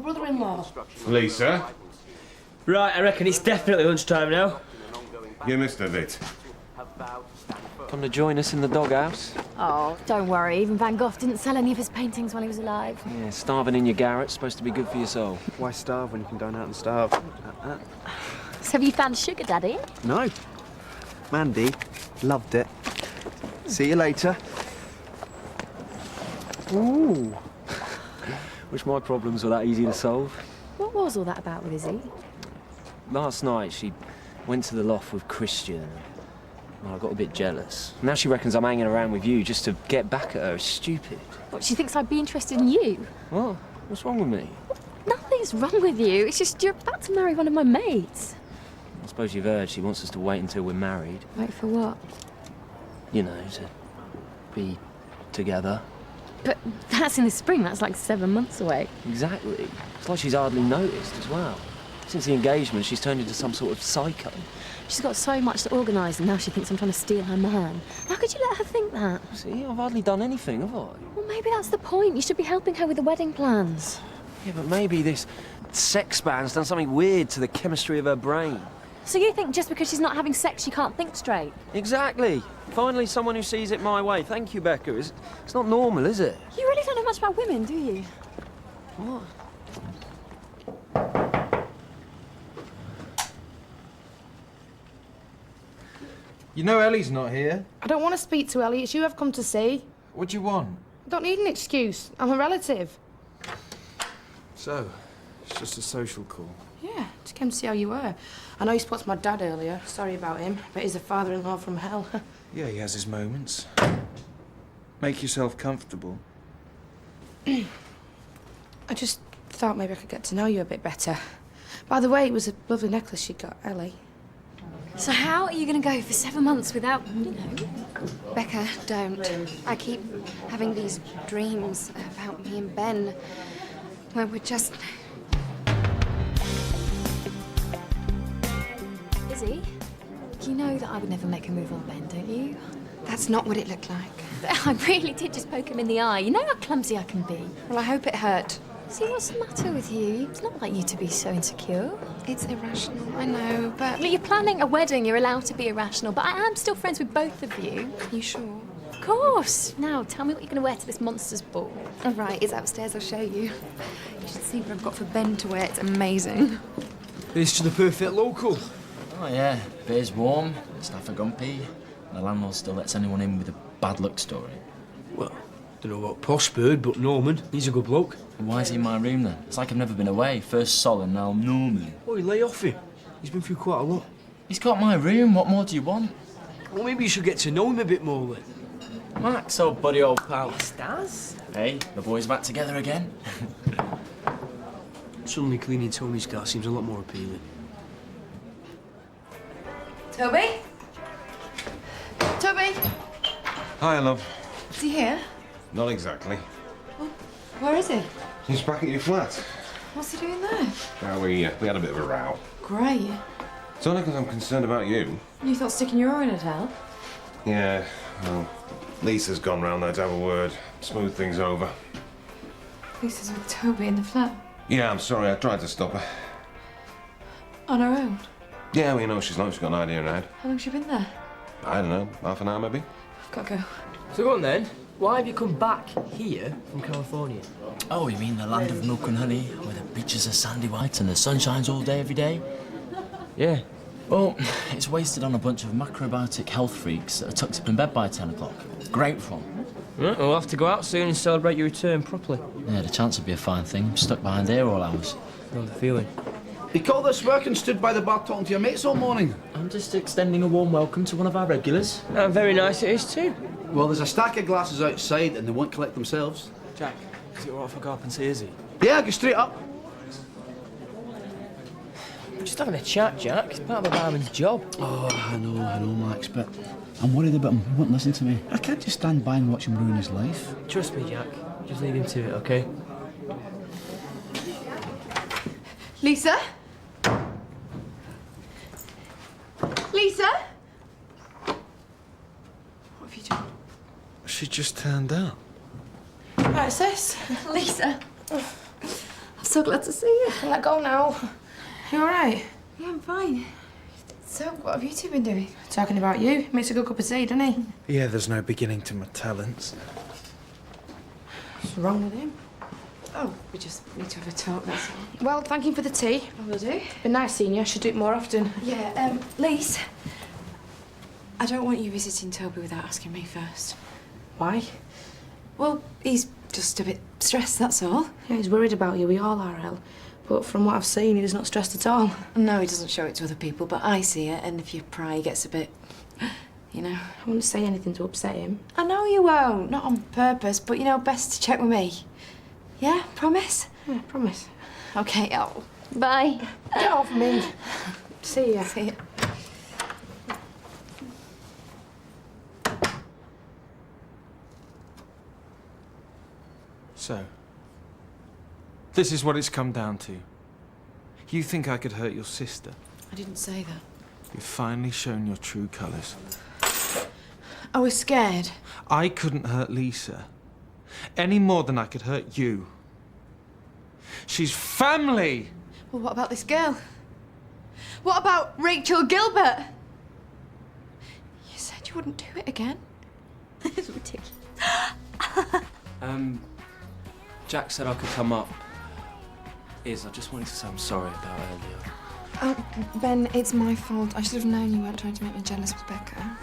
brother-in-law. Lisa? Right, I reckon it's definitely lunchtime now. You missed a bit. Come to join us in the doghouse? Oh, don't worry. Even Van Gogh didn't sell any of his paintings while he was alive. Yeah, starving in your garret's supposed to be good for your soul. Why starve when you can dine out and starve? So have you found Sugar Daddy? No. Mandy loved it. See you later. Ooh. Wish my problems were that easy to solve. What was all that about with Izzy? Last night, she went to the loft with Christian. Well, I got a bit jealous. Now she reckons I'm hanging around with you just to get back at her. It's stupid. What, she thinks I'd be interested in you? What? What's wrong with me? Nothing's wrong with you. It's just you're about to marry one of my mates. I suppose you've heard she wants us to wait until we're married. Wait for what? You know, to be together. But that's in the spring. That's like 7 months away. Exactly. It's like she's hardly noticed as well. Since the engagement, she's turned into some sort of psycho. She's got so much to organise and now she thinks I'm trying to steal her man. How could you let her think that? See, I've hardly done anything, have I? Well, maybe that's the point. You should be helping her with the wedding plans. Yeah, but maybe this sex ban's done something weird to the chemistry of her brain. So you think just because she's not having sex, she can't think straight? Exactly. Finally, someone who sees it my way. Thank you, Becca. It's not normal, is it? You really don't know much about women, do you? What? You know Ellie's not here. I don't want to speak to Ellie. It's you I've come to see. What do you want? I don't need an excuse. I'm a relative. So, it's just a social call. Yeah, just came to see how you were. I know you spoke to my dad earlier. Sorry about him, but he's a father-in-law from hell. Yeah, he has his moments. Make yourself comfortable. I just thought maybe I could get to know you a bit better. By the way, it was a lovely necklace you got, Ellie. So how are you going to go for 7 months without, you know... Becca, don't. I keep having these dreams about me and Ben, where we're just... Izzy, you know that I would never make a move on Ben, don't you? That's not what it looked like. I really did just poke him in the eye. You know how clumsy I can be. Well, I hope it hurt. See, what's the matter with you? It's not like you to be so insecure. It's irrational, I know, but... Look, you're planning a wedding, you're allowed to be irrational, but I am still friends with both of you. You sure? Of course. Now, tell me what you're going to wear to this monster's ball. All right, it's upstairs, I'll show you. You should see what I've got for Ben to wear, it's amazing. It's to the perfect local. Oh, yeah. Beer's warm, staff are grumpy, and the landlord still lets anyone in with a bad luck story. Well, don't know about Posh Bird, but Norman, he's a good bloke. Why is he in my room, then? It's like I've never been away. First Sol and now Norman. Oh, he lay off him. He's been through quite a lot. He's got my room. What more do you want? Well, maybe you should get to know him a bit more, then. Max, old buddy, old pal. Stars? Hey, the boys back together again. Suddenly cleaning Tony's car seems a lot more appealing. Toby? Toby? Hi, love. Is he here? Not exactly. Where is he? He's back at your flat. What's he doing there? Well, we had a bit of a row. Great. It's only because I'm concerned about you. You thought sticking your oar in would help? Yeah, well, Lisa's gone round there to have a word, smooth things over. Lisa's with Toby in the flat. Yeah, I'm sorry, I tried to stop her. On her own? Yeah, well, you know she's like, she's got an idea in her head. How long's she been there? I don't know, half an hour maybe? I've got to go. So go on then. Why have you come back here from California? Oh, you mean the land of milk and honey, where the beaches are sandy white and the sun shines all day, every day? Yeah. Well, it's wasted on a bunch of macrobiotic health freaks that are tucked up in bed by 10 o'clock. Great fun. Right, we'll have to go out soon and celebrate your return properly. Yeah, the chance would be a fine thing. I'm stuck behind here all hours. Know the feeling. You called us work and stood by the bar talking to your mates all morning. I'm just extending a warm welcome to one of our regulars. Very nice it is too. Well, there's a stack of glasses outside and they won't collect themselves. Jack, is it all right if I go up and see Izzy? Yeah, go straight up. We're just having a chat, Jack. It's part of a barman's job. Oh, I know, Max, but I'm worried about him. He won't listen to me. I can't just stand by and watch him ruin his life. Trust me, Jack. Just leave him to it, okay? Lisa? Lisa? What have you done? She just turned up. Right, sis. Lisa? I've so glad to see you. Let go now. You all right? Yeah, I'm fine. So, what have you two been doing? Talking about you. Makes a good cup of tea, doesn't he? Yeah, there's no beginning to my talents. What's wrong with him? Oh, we just need to have a talk, that's all. Well, thank you for the tea. I will do. Been nice seeing you. I should do it more often. Yeah, Lise, I don't want you visiting Toby without asking me first. Why? Well, he's just a bit stressed, that's all. Yeah, he's worried about you. We all are, El. But from what I've seen, he's not stressed at all. No, he doesn't show it to other people, but I see it, and if you pry, he gets a bit, you know. I wouldn't say anything to upset him. I know you won't, not on purpose, but, you know, best to check with me. Yeah, promise? Yeah, promise. Okay, oh. Bye. Get off me. See ya. See ya. So, this is what it's come down to. You think I could hurt your sister? I didn't say that. You've finally shown your true colours. I was scared. I couldn't hurt Lisa any more than I could hurt you. She's family! Well, what about this girl? What about Rachel Gilbert? You said you wouldn't do it again. It's ridiculous. Jack said I could come up. I just wanted to say I'm sorry about earlier. Ben, it's my fault. I should have known you weren't trying to make me jealous with Becca.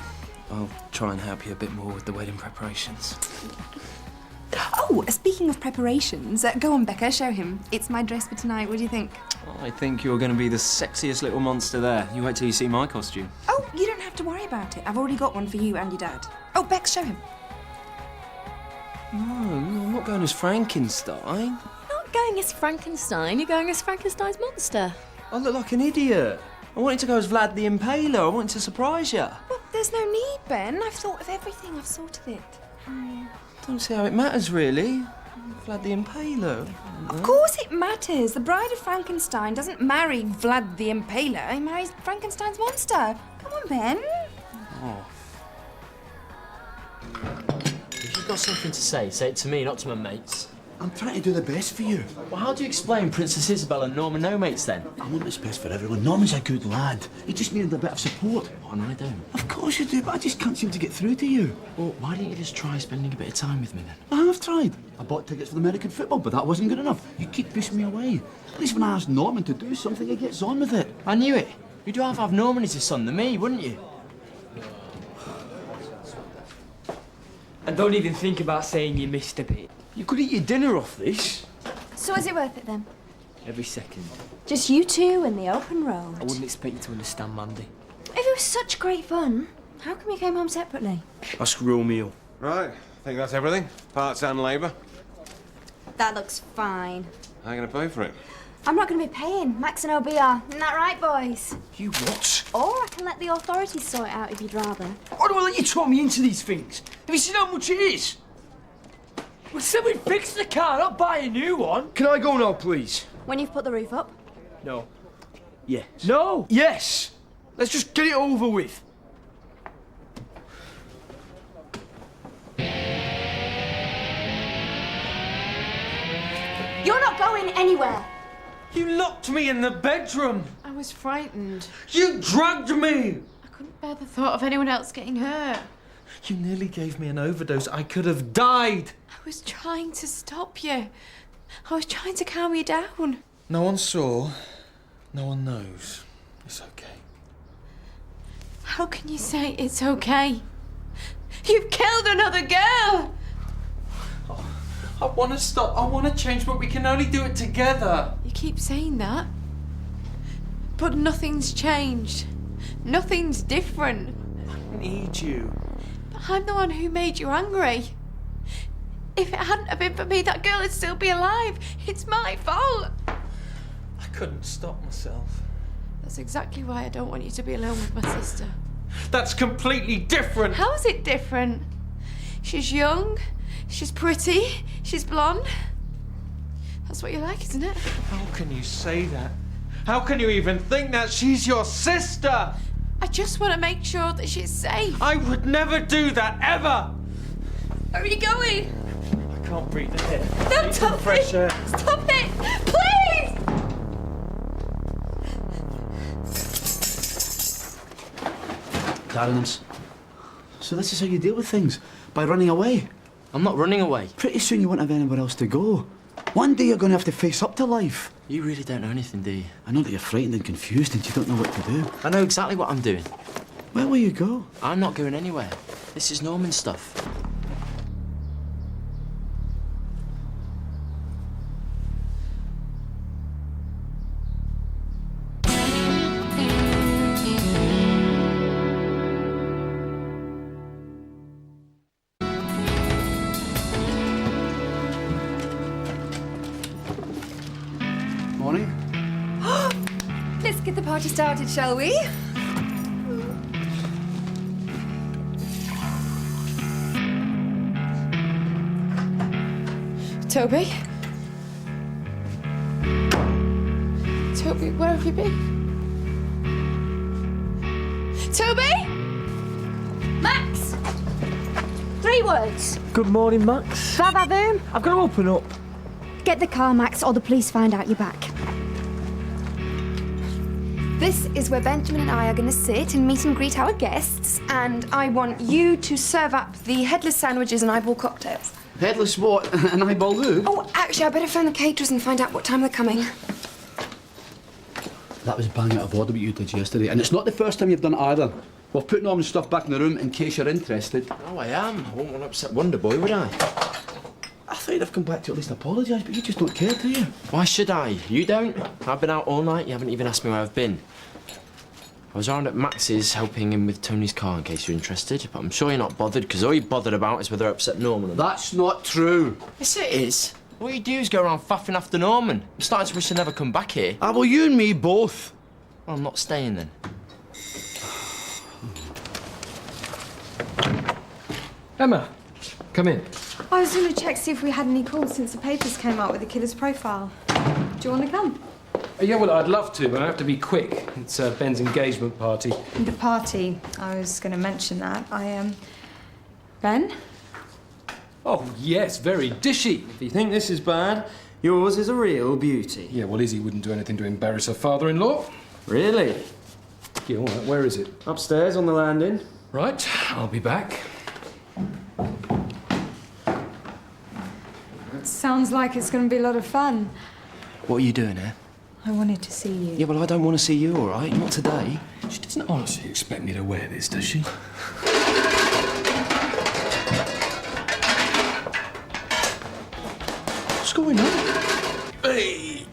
I'll try and help you a bit more with the wedding preparations. Oh, speaking of preparations, go on, Becca, show him. It's my dress for tonight. What do you think? I think you're going to be the sexiest little monster there. You wait till you see my costume. Oh, you don't have to worry about it. I've already got one for you and your dad. Oh, Bex, show him. No, I'm not going as Frankenstein. Not going as Frankenstein, you're going as Frankenstein's monster. I look like an idiot. I wanted to go as Vlad the Impaler. I wanted to surprise you. Well, there's no need, Ben. I've thought of everything. I've sorted it. Don't see how it matters, really. Vlad the Impaler. Of course it matters. The Bride of Frankenstein doesn't marry Vlad the Impaler. He marries Frankenstein's monster. Come on, Ben. Oh. If you've got something to say it to me, not to my mates. I'm trying to do the best for you. Well, how do you explain Princess Isabel and Norman no mates then? I want what's best for everyone. Norman's a good lad. He just needed a bit of support. What am I doing? Of course you do, but I just can't seem to get through to you. Well, why don't you just try spending a bit of time with me then? I have tried. I bought tickets for the American football, but that wasn't good enough. You keep pushing me away. At least when I ask Norman to do something, he gets on with it. I knew it. You'd rather have Norman as your son than me, wouldn't you? And don't even think about saying you missed a bit. You could eat your dinner off this. So is it worth it then? Every second. Just you two in the open road. I wouldn't expect you to understand, Mandy. If it was such great fun, how come you came home separately? Ask Romeo. Right, think that's everything? Parts and labour? That looks fine. How are you going to pay for it? I'm not going to be paying. Max and OB are. Isn't that right, boys? You what? Or I can let the authorities sort it out if you'd rather. Why do I let you talk me into these things? Have you seen how much it is? Well, somebody fix the car, not buy a new one. Can I go now, please? When you've put the roof up? No. Yes. No! Yes! Let's just get it over with. You're not going anywhere. You locked me in the bedroom! I was frightened. You drugged me! I couldn't bear the thought of anyone else getting hurt. You nearly gave me an overdose. I could have died! I was trying to stop you. I was trying to calm you down. No one saw. No one knows. It's okay. How can you say it's okay? You've killed another girl! I want to stop. I want to change, but we can only do it together. You keep saying that. But nothing's changed. Nothing's different. I need you. But I'm the one who made you angry. If it hadn't have been for me, that girl would still be alive. It's my fault. I couldn't stop myself. That's exactly why I don't want you to be alone with my sister. That's completely different. How is it different? She's young, she's pretty, she's blonde. That's what you like, isn't it? How can you say that? How can you even think that? She's your sister! I just want to make sure that she's safe. I would never do that, ever! Where are you going? I can't breathe in here. No, Need some stop fresh it! air. Stop it! Please! Karen's. So this is how you deal with things? By running away? I'm not running away. Pretty soon you won't have anywhere else to go. One day you're going to have to face up to life. You really don't know anything, do you? I know that you're frightened and confused and you don't know what to do. I know exactly what I'm doing. Where will you go? I'm not going anywhere. This is Norman stuff. Morning. Let's get the party started, shall we? Toby? Toby, where have you been? Toby? Max! 3 words. Good morning, Max. Va-va-voom. I've got to open up. Get the car, Max, or the police find out you're back. This is where Benjamin and I are going to sit and meet and greet our guests, and I want you to serve up the headless sandwiches and eyeball cocktails. Headless what? An eyeball who? Oh, actually, I better phone the caterers and find out what time they're coming. That was bang out of order what you did yesterday, and it's not the first time you've done it either. We've put Norman's stuff back in the room in case you're interested. Oh, I am. I wouldn't want to upset Wonder Boy, would I? I thought you'd have come back to at least apologise, but you just don't care, do you? Why should I? You don't? I've been out all night. You haven't even asked me where I've been. I was around at Max's helping him with Tony's car in case you're interested, but I'm sure you're not bothered because all you're bothered about is whether I upset Norman or not. That's not true. Yes, it is. All you do is go around faffing after Norman. I'm starting to wish I'd never come back here. Ah, well, you and me both. Well, I'm not staying then. Emma, come in. I was going to check see if we had any calls since the papers came out with the killer's profile. Do you want to come? Yeah, well, I'd love to, but I have to be quick. It's Ben's engagement party. The party. I was going to mention that. Ben? Oh, yes, very dishy. If you think this is bad, yours is a real beauty. Yeah, well, Izzy wouldn't do anything to embarrass her father-in-law. Really? Yeah, all right, where is it? Upstairs on the landing. Right, I'll be back. Sounds like it's going to be a lot of fun. What are you doing here? I wanted to see you. Yeah, well, I don't want to see you, all right? Not today. She doesn't honestly expect me to wear this, does she? What's going on? Hey!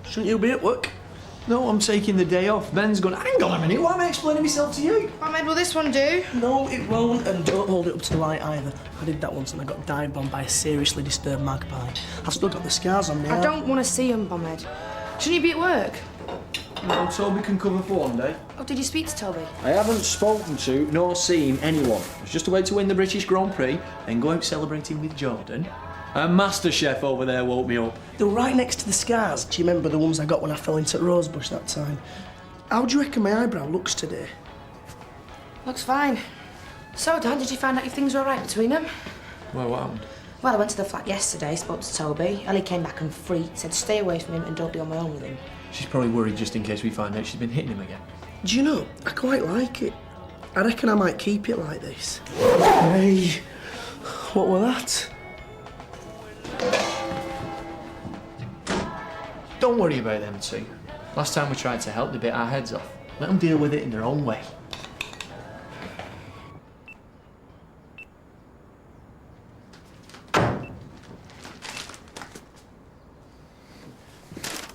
Shouldn't you be at work? No, I'm taking the day off. Ben's going, hang on a minute, why am I explaining myself to you? Ahmed, will this one do? No, it won't, and don't hold it up to the light either. I did that once and I got dive bombed by a seriously disturbed magpie. I've still got the scars on me. I don't want to see him, Ahmed. Shouldn't you be at work? No, Toby can cover for one day. Oh, did you speak to Toby? I haven't spoken to nor seen anyone. It's just a way to win the British Grand Prix, then go out celebrating with Jordan. A master chef over there woke me up. They were right next to the scars. Do you remember the ones I got when I fell into the rosebush that time? How do you reckon my eyebrow looks today? Looks fine. So, Dan, did you find out if things were all right between them? Well, what happened? Well, I went to the flat yesterday, spoke to Toby. Ellie came back and freaked, said stay away from him and don't be on my own with him. She's probably worried just in case we find out she's been hitting him again. Do you know, I quite like it. I reckon I might keep it like this. Hey, what were that? Don't worry about them two. Last time we tried to help, they bit our heads off. Let them deal with it in their own way.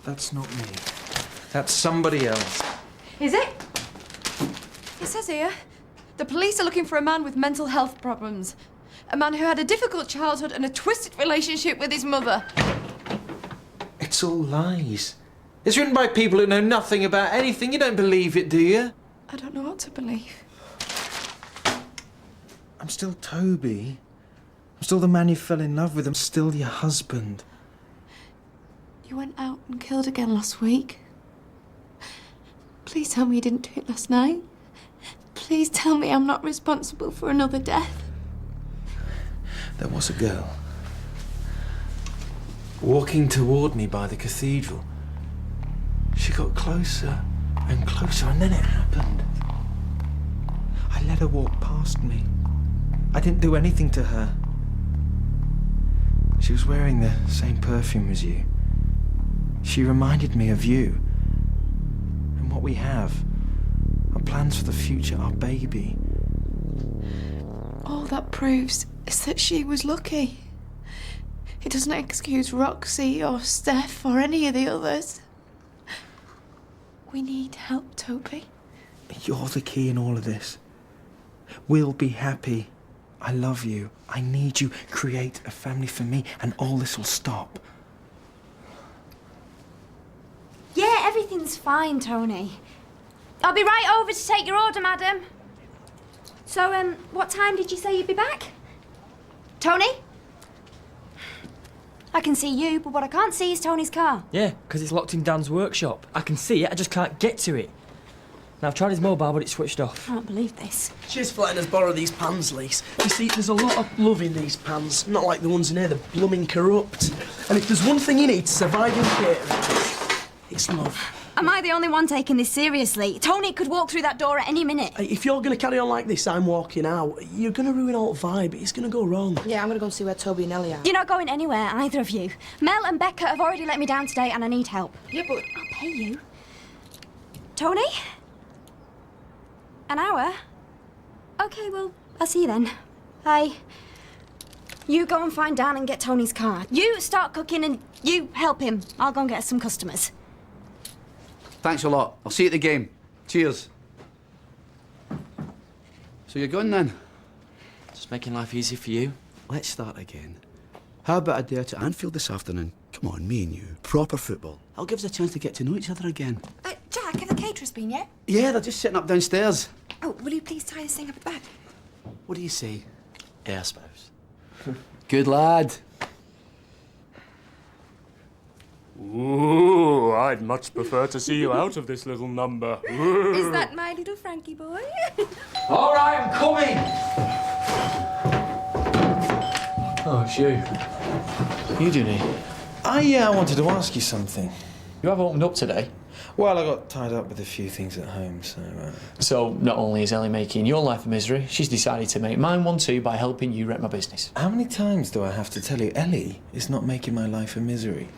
That's not me. That's somebody else. Is it? It says here, the police are looking for a man with mental health problems. A man who had a difficult childhood and a twisted relationship with his mother. It's all lies. It's written by people who know nothing about anything. You don't believe it, do you? I don't know what to believe. I'm still Toby. I'm still the man you fell in love with. I'm still your husband. You went out and killed again last week. Please tell me you didn't do it last night. Please tell me I'm not responsible for another death. There was a girl walking toward me by the cathedral. She got closer and closer, and then it happened. I let her walk past me. I didn't do anything to her. She was wearing the same perfume as you. She reminded me of you. And what we have. Our plans for the future, our baby. All that proves is that she was lucky. It doesn't excuse Roxy or Steph or any of the others. We need help, Toby. You're the key in all of this. We'll be happy. I love you. I need you. Create a family for me, and all this will stop. Yeah, everything's fine, Tony. I'll be right over to take your order, madam. So, what time did you say you'd be back? Tony? I can see you, but what I can't see is Tony's car. Yeah, because it's locked in Dan's workshop. I can see it, I just can't get to it. Now, I've tried his mobile, but it's switched off. I can't believe this. Cheers for letting us borrow these pans, Lise. You see, there's a lot of love in these pans, not like the ones in here, they're blooming corrupt. And if there's one thing you need to survive in catering, it's love. Am I the only one taking this seriously? Tony could walk through that door at any minute. Hey, if you're going to carry on like this, I'm walking out. You're going to ruin all the vibe. It's going to go wrong. Yeah, I'm going to go and see where Toby and Ellie are. You're not going anywhere, either of you. Mel and Becca have already let me down today and I need help. Yeah, but... I'll pay you. Tony? An hour? OK, well, I'll see you then. Bye. You go and find Dan and get Tony's car. You start cooking and you help him. I'll go and get us some customers. Thanks a lot. I'll see you at the game. Cheers. So you're going then? Just making life easy for you. Let's start again. How about a day out to Anfield this afternoon? Come on, me and you. Proper football. I'll give us a chance to get to know each other again. Jack, have the caterers been yet? Yeah, they're just sitting up downstairs. Oh, will you please tie this thing up at the back? What do you say? Yeah, I suppose. Good lad. Ooh, I'd much prefer to see you out of this little number. Is that my little Frankie boy? All right, I'm coming. Oh, it's you. What are you doing here? I wanted to ask you something. You have opened up today. Well, I got tied up with a few things at home, so... So, not only is Ellie making your life a misery, she's decided to make mine one too by helping you wreck my business. How many times do I have to tell you Ellie is not making my life a misery?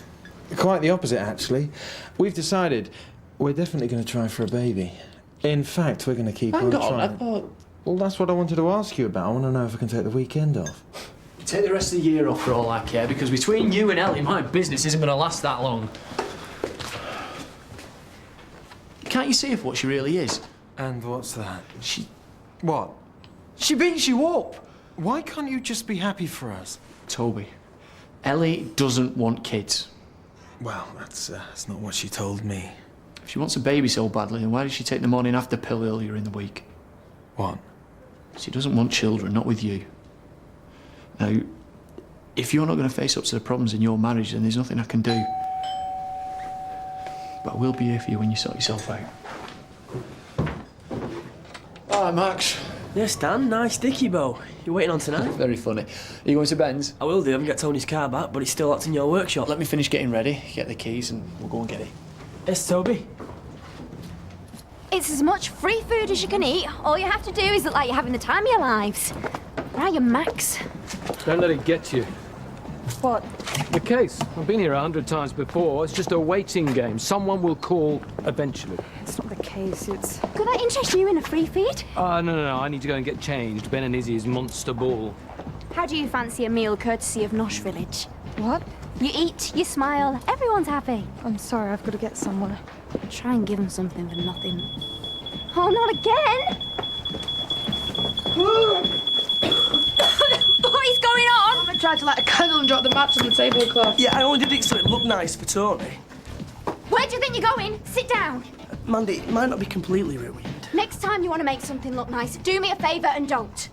Quite the opposite, actually. We've decided we're definitely going to try for a baby. In fact, we're going to keep on trying. I thought... Well, that's what I wanted to ask you about. I want to know if I can take the weekend off. Take the rest of the year off for all I care, because between you and Ellie, my business isn't going to last that long. Can't you see her for what she really is? And what's that? She... What? She beats you up! Why can't you just be happy for us? Toby, Ellie doesn't want kids. Well, that's not what she told me. If she wants a baby so badly, then why did she take the morning after pill earlier in the week? What? She doesn't want children, not with you. Now, if you're not going to face up to the problems in your marriage, then there's nothing I can do. But I will be here for you when you sort yourself out. All right, Max. Yes, Dan, nice dicky bow. You're waiting on tonight? Very funny. Are you going to Ben's? I will do. I haven't got Tony's car back, but it's still locked in your workshop. Let me finish getting ready, get the keys, and we'll go and get it. Yes, Toby? It's as much free food as you can eat. All you have to do is look like you're having the time of your lives. Where are you, Max? Don't let it get you. What? The case. I've been here 100 times before. It's just a waiting game. Someone will call eventually. It's not the case, it's... Could I interest you in a free feed? No. I need to go and get changed. Ben and Izzy's monster ball. How do you fancy a meal courtesy of Nosh Village? What? You eat, you smile, everyone's happy. I'm sorry, I've got to get somewhere. Try and give them something for nothing. Oh, not again! What is going on? Mama tried to light a candle and drop the match on the tablecloth. Yeah, I only did it so it looked nice for Tony. Where do you think you're going? Sit down. Mandy, it might not be completely ruined. Next time you want to make something look nice, do me a favour and don't.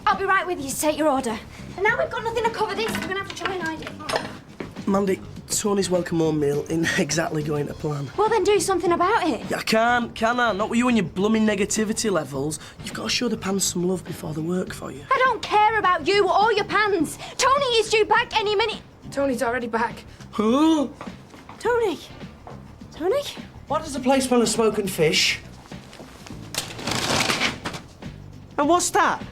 I'll be right with you to take your order. And now we've got nothing to cover this, we're going to have to try and hide it. Mandy, Tony's welcome home meal isn't exactly going to plan. Well, then do something about it. Yeah, I can't, can I? Not with you and your blooming negativity levels. You've got to show the pans some love before they work for you. I don't care about you or your pans. Tony is due back any minute. Tony's already back. Huh? Tony? Tony? Why does the place smell of smoke and fish? And what's that?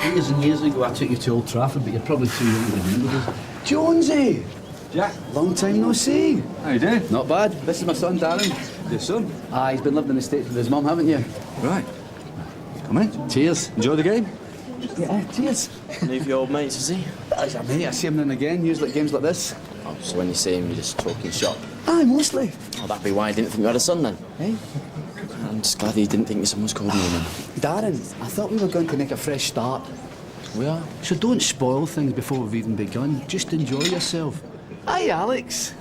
Years and years ago, I took you to Old Trafford, but you're probably too young to remember this. Jonesy! Jack. Long time no see. How you doing? Not bad. This is my son, Darren. Your son? Ah, he's been living in the States with his mum, haven't you? Right. Come in. Cheers. Enjoy the game? Yeah, cheers. Leave your old mates, is he? He's a mate. I see him now and again, usually at games like this. Oh, so when you see him, you just talking shop? Aye, mostly. Oh, that'd be why I didn't think you had a son then. Hey? I'm just glad you didn't think your son was called me then. Darren, I thought we were going to make a fresh start. We are? So don't spoil things before we've even begun. Just enjoy yourself. Aye, Alex.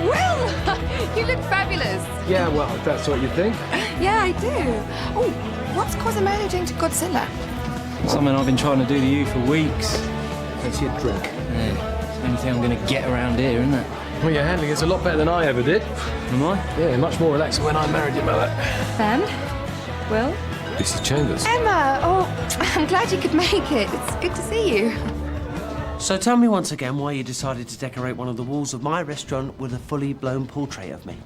Will, you look fabulous. Yeah, well, if that's what you think. Yeah, I do. Oh, what's Cosimo doing to Godzilla? Something I've been trying to do to you for weeks. Fancy a drink? Yeah, it's the only thing I'm going to get around here, isn't it? Well, you're handling it a lot better than I ever did. Am I? Yeah, much more relaxed when I married your mother. Ben? Will? This is Chambers. Emma! Oh, I'm glad you could make it. It's good to see you. So tell me once again why you decided to decorate one of the walls of my restaurant with a fully blown portrait of me.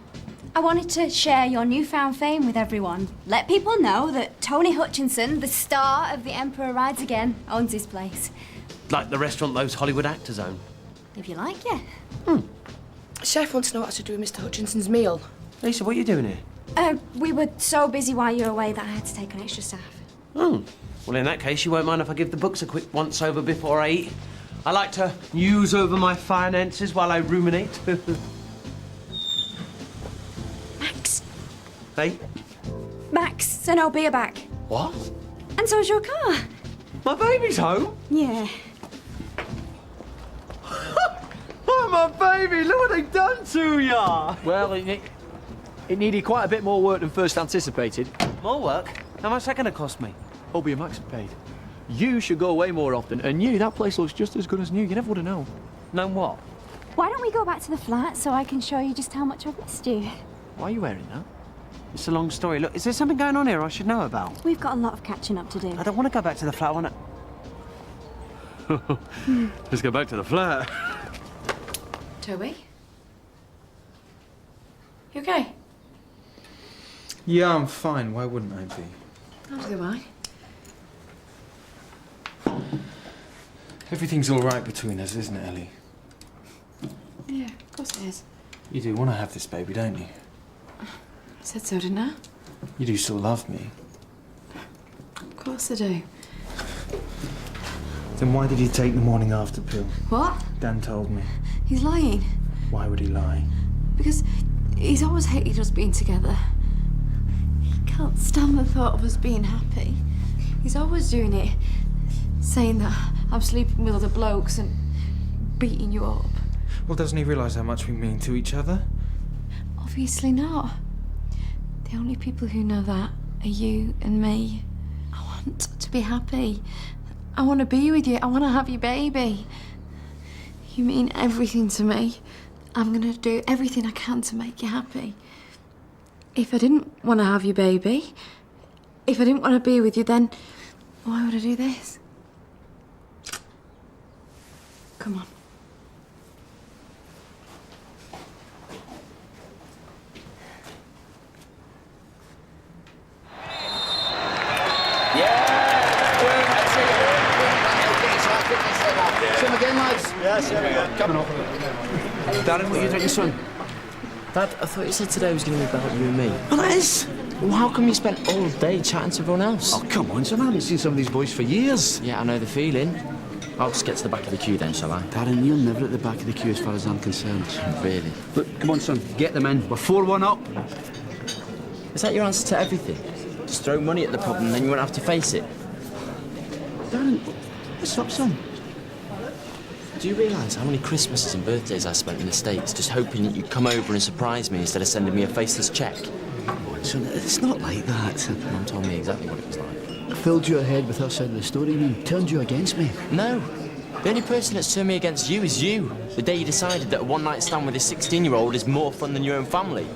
I wanted to share your newfound fame with everyone. Let people know that Tony Hutchinson, the star of The Emperor Rides Again, owns his place. Like the restaurant those Hollywood actors own. If you like, yeah. Chef wants to know what to do with Mr. Hutchinson's meal. Lisa, what are you doing here? We were so busy while you were away that I had to take on extra staff. Well, in that case, you won't mind if I give the books a quick once-over before I eat. I like to muse over my finances while I ruminate. Max. Hey? Max, Zenobia back. What? And so's your car. My baby's home? Yeah. Oh, my baby! Look what they've done to ya! Well, it needed quite a bit more work than first anticipated. More work? How much is that going to cost me? Obie and Max have paid. You should go away more often, and that place looks just as good as new. You never would have known. Known what? Why don't we go back to the flat so I can show you just how much I've missed you? Why are you wearing that? It's a long story. Look, is there something going on here I should know about? We've got a lot of catching up to do. I don't want to go back to the flat, I want to... Let's go back to the flat. Toby? You okay? Yeah, I'm fine. Why wouldn't I be? How's the wine? Everything's all right between us, isn't it, Ellie? Yeah, of course it is. You do want to have this baby, don't you? I said so, didn't I? You do still love me. Of course I do. Then why did you take the morning after pill? What? Dan told me. He's lying. Why would he lie? Because he's always hated us being together. He can't stand the thought of us being happy. He's always doing it. Saying that I'm sleeping with other blokes and beating you up. Well, doesn't he realise how much we mean to each other? Obviously not. The only people who know that are you and me. I want to be happy. I want to be with you. I want to have your baby. You mean everything to me. I'm going to do everything I can to make you happy. If I didn't want to have your baby, if I didn't want to be with you, then why would I do this? Come on. Swim again, lads. Yes, here we go. Coming up. Darren, what are you drinking, son? Dad, I thought you said today was going to be about you and me. Well, it is. Well, how come you spent all day chatting to everyone else? Oh, come on, son. I haven't seen some of these boys for years. Yeah, I know the feeling. I'll just get to the back of the queue then, shall I? Darren, you're never at the back of the queue as far as I'm concerned. Really? Look, come on, son. Get them in. We're 4-1 up. Is that your answer to everything? Just throw money at the problem and then you won't have to face it? Darren, what's up, son? Do you realise how many Christmases and birthdays I spent in the States just hoping that you'd come over and surprise me instead of sending me a faceless cheque? Son, it's not like that. Mum told me exactly what it was like. Filled your head with her side of the story and turned you against me. No. The only person that's turned me against you is you. The day you decided that a one-night stand with a 16-year-old is more fun than your own family.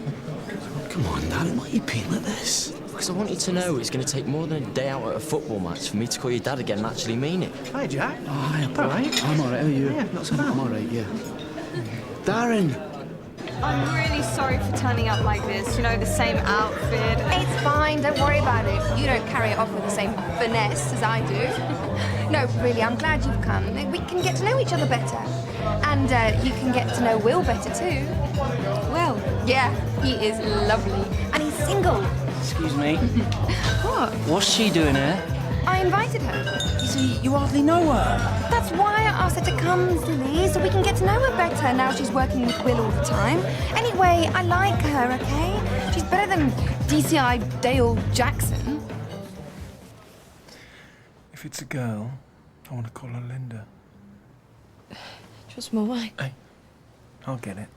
Come on, Darren, why are you being like this? Because I want you to know it's going to take more than a day out at a football match for me to call you Dad again and actually mean it. Hi, Jack. Oh, hi, All right. I'm all right. How are you? Yeah, not so bad. I'm all right, yeah. Darren, I'm really sorry for turning up like this. You know, the same outfit. It's fine, don't worry about it. You don't carry it off with the same finesse as I do. No, really, I'm glad you've come. We can get to know each other better. And you can get to know Will better too. Will? Yeah, he is lovely. And he's single. Excuse me. What? What's she doing here? I invited her. So you hardly know her. That's why I asked her to come, silly, so we can get to know her better now she's working with Will all the time. Anyway, I like her, okay? She's better than DCI Dale Jackson. If it's a girl, I want to call her Linda. Just more wine. Hey, I'll get it.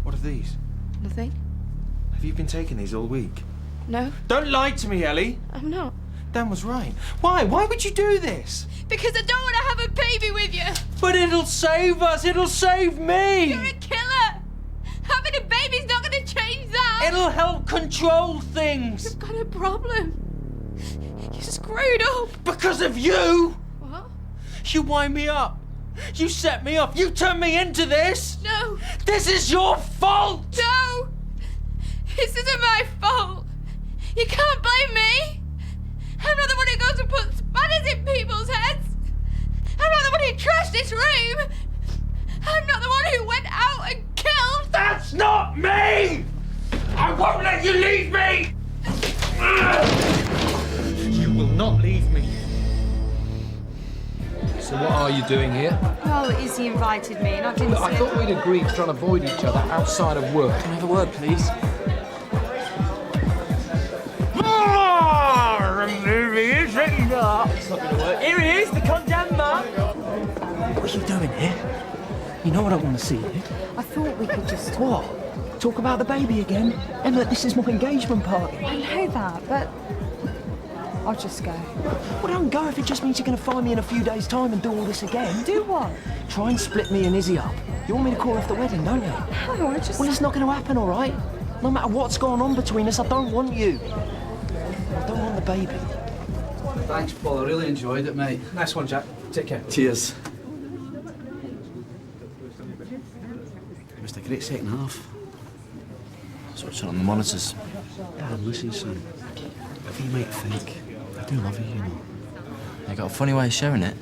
What are these? Nothing? Have you been taking these all week? No, Don't lie to me, Ellie. I'm not. Dan was right. Why? Why would you do this? Because I don't want to have a baby with you. But it'll save us. It'll save me. You're a killer. Having a baby's not going to change that. It'll help control things. You've got a problem. You screwed up. Because of you. What? You wind me up. You set me up. You turned me into this. No. This is your fault. No. This isn't my fault. You can't blame me. I'm not the one who goes and puts spanners in people's heads. I'm not the one who trashed this room. I'm not the one who went out and killed. That's not me. I won't let you leave me. You will not leave me. So what are you doing here? Well, Izzy invited me and I didn't Look, I thought we'd agreed to try and avoid each other outside of work. Can I have a word, please? It's not gonna work. Here he is, the condemned man. What are you doing here? You know what I want to see here? I thought we could just... What? Talk about the baby again? Emma, this is my engagement party. I know that, but... I'll just go. Well, don't go if it just means you're going to find me in a few days' time and do all this again. Do what? Try and split me and Izzy up. You want me to call off the wedding, don't you? No, I just... Well, it's not going to happen, all right? No matter what's going on between us, I don't want you. I don't want the baby. Thanks, Paul. I really enjoyed it, mate. Nice one, Jack. Take care. Cheers. Missed a great second half. That's what's on the monitors. Dan, listen, son. Whatever you might think, I do love you, you know. You got a funny way of showing it.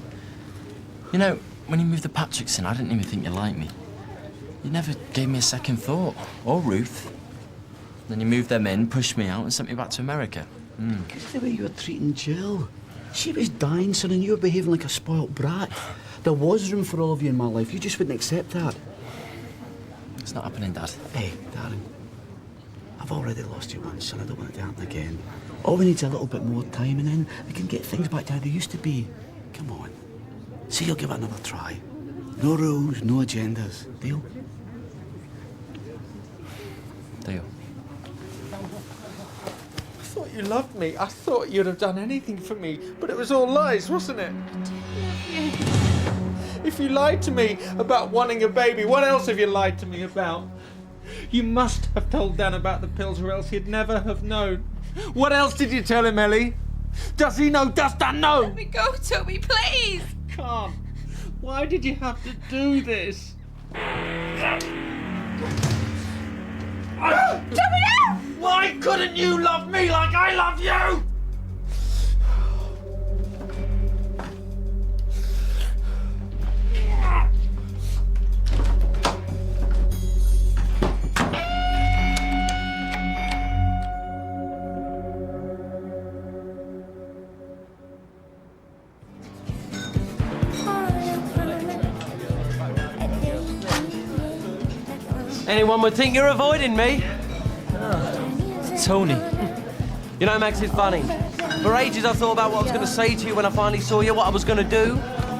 You know, when you moved the Patricks in, I didn't even think you liked me. You never gave me a second thought. Or Ruth. Then you moved them in, pushed me out, and sent me back to America. Because of the way you were treating Jill. She was dying, son, and you were behaving like a spoilt brat. There was room for all of you in my life. You just wouldn't accept that. It's not happening, Dad. Hey, darling. I've already lost you once, son. I don't want it to happen again. All we need is a little bit more time, and then we can get things back to how they used to be. Come on. See, you'll give it another try. No rules, no agendas. Deal? Deal. I thought you loved me. I thought you'd have done anything for me. But it was all lies, wasn't it? If you lied to me about wanting a baby, what else have you lied to me about? You must have told Dan about the pills or else he'd never have known. What else did you tell him, Ellie? Does he know? Does Dan know? Let me go, Toby, please. Can't. Why did you have to do this? Toby, no! Why couldn't you love me like I love you? Anyone would think you're avoiding me. Tony. You know, Max, it's funny. For ages I thought about what I was going to say to you when I finally saw you, what I was going to do.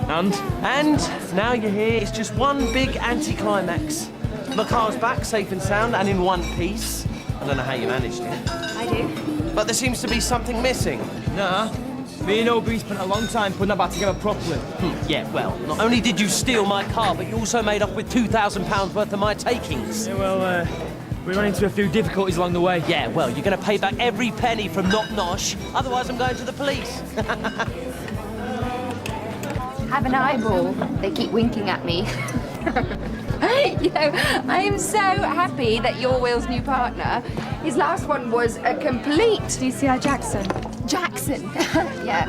And now you're here. It's just one big anticlimax. My car's back, safe and sound, and in one piece. I don't know how you managed it. I do. But there seems to be something missing. Nah. Me and OB spent a long time putting that back together properly. Yeah, well, not only did you steal my car, but you also made off with £2,000 worth of my takings. Yeah, well, We ran into a few difficulties along the way. Yeah, well, you're going to pay back every penny from Not Nosh, otherwise I'm going to the police. Have an eyeball. They keep winking at me. You know, I am so happy that you're Will's new partner. His last one was a complete... DCI Jackson. Jackson. Yeah.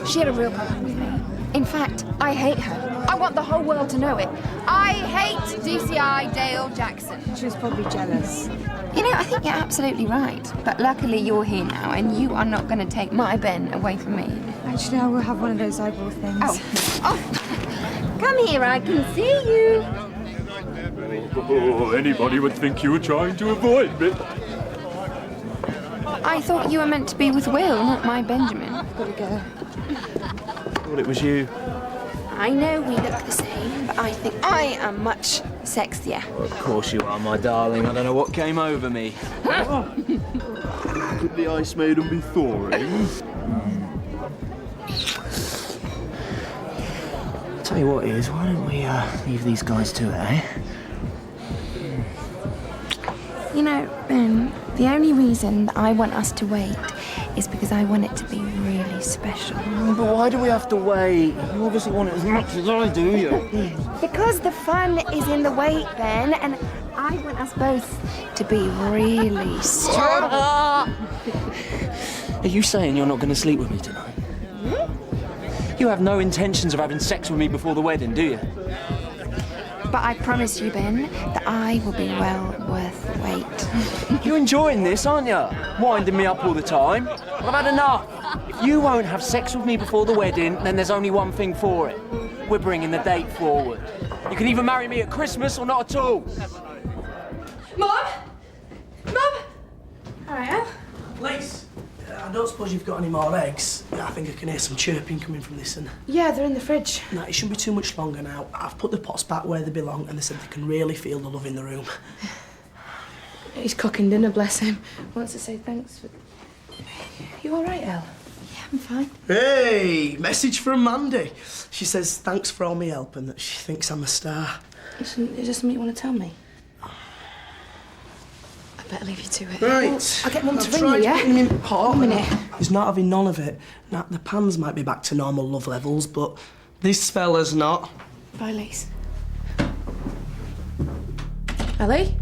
She had a real problem with me. In fact, I hate her. I want the whole world to know it. I hate DCI Dale Jackson. She was probably jealous. You know, I think you're absolutely right. But luckily you're here now, and you are not going to take my Ben away from me. Actually, I will have one of those eyeball things. Oh. Come here, I can see you. Oh, anybody would think you were trying to avoid me. I thought you were meant to be with Will, not my Benjamin. Gotta go. Thought it was you. I know we look the same, but I think I am much sexier. Well, of course you are, my darling. I don't know what came over me. Could the ice maiden be thawing? Tell you what is, why don't we leave these guys to it, eh? You know, Ben, the only reason that I want us to wait is because I want it to be really special. But why do we have to wait? You obviously want it as much as I do, you. Because the fun is in the wait, Ben, and I want us both to be really strong. Are you saying you're not going to sleep with me tonight? You have no intentions of having sex with me before the wedding, do you? But I promise you, Ben, that I will be well worth the wait. You're enjoying this, aren't you? Winding me up all the time. I've had enough. If you won't have sex with me before the wedding, then there's only one thing for it. We're bringing the date forward. You can either marry me at Christmas or not at all. Mum? Mum? Hiya. Lace, I don't suppose you've got any more eggs? I think I can hear some chirping coming from this and... Yeah, they're in the fridge. No, it shouldn't be too much longer now. I've put the pots back where they belong and they said they can really feel the love in the room. He's cooking dinner, bless him. Wants to say thanks for... You all right, Elle? Yeah, I'm fine. Hey, message from Mandy. She says thanks for all my help and that she thinks I'm a star. Is there something you want to tell me? I better leave you to it. Right. I'll get Mum to I've ring you, tried yeah? putting him in pot. 1 minute. He's not having none of it. Now, the pans might be back to normal love levels, but this fella's not. Bye, Lise. Ellie?